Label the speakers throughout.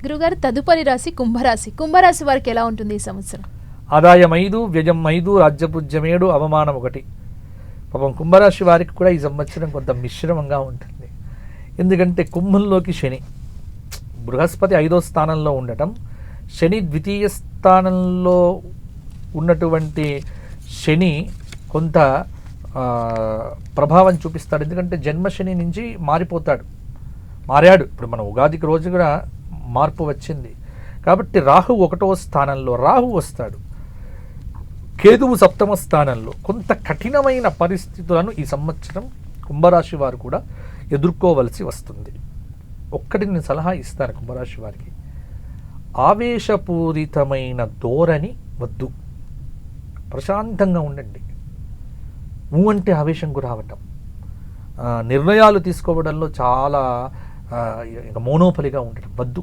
Speaker 1: గురుగారు తదుపరి రాశి కుంభరాశి. కుంభరాశి వారికి ఎలా ఉంటుంది ఈ సంవత్సరం?
Speaker 2: ఆదాయం 5, వ్యయం 5, రాజ్యపూజ్యం 7, అవమానం 1. పాపం కుంభరాశి వారికి కూడా ఈ సంవత్సరం కొంత మిశ్రమంగా ఉంటుంది. ఎందుకంటే కుంభంలోకి శని, బృహస్పతి 5వ స్థానంలో ఉండటం, శని ద్వితీయ స్థానంలో ఉన్నటువంటి శని కొంత ప్రభావం చూపిస్తాడు. ఎందుకంటే జన్మశని నుంచి మారాడు. ఇప్పుడు మన ఉగాదికి రోజు కూడా మార్పు వచ్చింది కాబట్టి రాహు 1వ స్థానంలో రాహు వస్తాడు. కేతువు 7వ స్థానంలో. కొంత కఠినమైన పరిస్థితులను ఈ సంవత్సరం కుంభరాశి వారు కూడా ఎదుర్కోవలసి వస్తుంది. ఒక్కటి నేను సలహా ఇస్తాను కుంభరాశి వారికి, ఆవేశపూరితమైన ధోరణి వద్దు, ప్రశాంతంగా ఉండండి. అంటే ఆవేశంకు రావటం, నిర్ణయాలు తీసుకోవడంలో చాలా మోనోపలిగా ఉండటం వద్దు.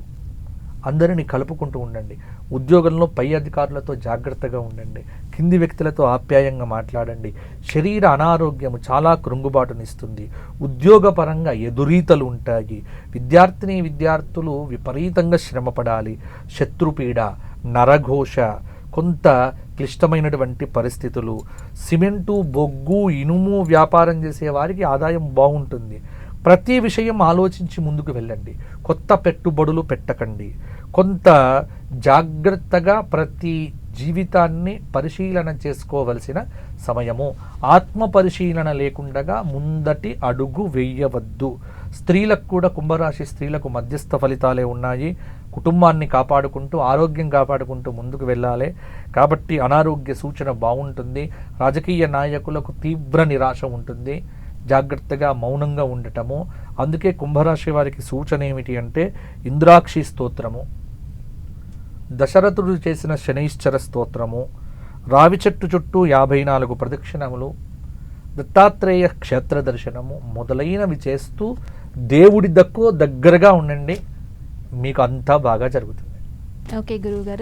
Speaker 2: అందరినీ కలుపుకుంటూ ఉండండి. ఉద్యోగంలో పై అధికారులతో జాగ్రత్తగా ఉండండి. కింది వ్యక్తులతో ఆప్యాయంగా మాట్లాడండి. శరీర అనారోగ్యము చాలా కృంగుబాటునిస్తుంది. ఉద్యోగపరంగా ఎదురీతలు ఉంటాయి. విద్యార్థులు విపరీతంగా శ్రమపడాలి. శత్రుపీడ, నరఘోష, కొంత క్లిష్టమైనటువంటి పరిస్థితులు. సిమెంటు, బొగ్గు, ఇనుము వ్యాపారం చేసే వారికి ఆదాయం బాగుంటుంది. ప్రతి విషయం ఆలోచించి ముందుకు వెళ్ళండి. కొత్త పెట్టుబడులు పెట్టకండి. కొంత జాగ్రత్తగా ప్రతి జీవితాన్ని పరిశీలన చేసుకోవలసిన సమయము. ఆత్మ పరిశీలన లేకుండా ముందటి అడుగు వేయవద్దు. స్త్రీలకు కూడా, కుంభరాశి స్త్రీలకు మధ్యస్థ ఫలితాలే ఉన్నాయి. కుటుంబాన్ని కాపాడుకుంటూ, ఆరోగ్యం కాపాడుకుంటూ ముందుకు వెళ్ళాలి. కాబట్టి అనారోగ్య సూచన బాగుంటుంది. రాజకీయ నాయకులకు తీవ్ర నిరాశ ఉంటుంది. జాగ్రత్తగా మౌనంగా ఉండటము. అందుకే కుంభరాశి వారికి సూచన ఏమిటి అంటే ఇంద్రాక్షి స్తోత్రము, దశరథుడు చేసిన శనైశ్చర స్తోత్రము, రావి చెట్టు చుట్టూ 54 ప్రదక్షిణములు, దత్తాత్రేయ క్షేత్ర దర్శనము మొదలైనవి చేస్తూ దేవుడి దగ్గరగా ఉండండి. మీకు అంతా బాగా జరుగుతుంది.
Speaker 1: ఓకే గురువుగారు.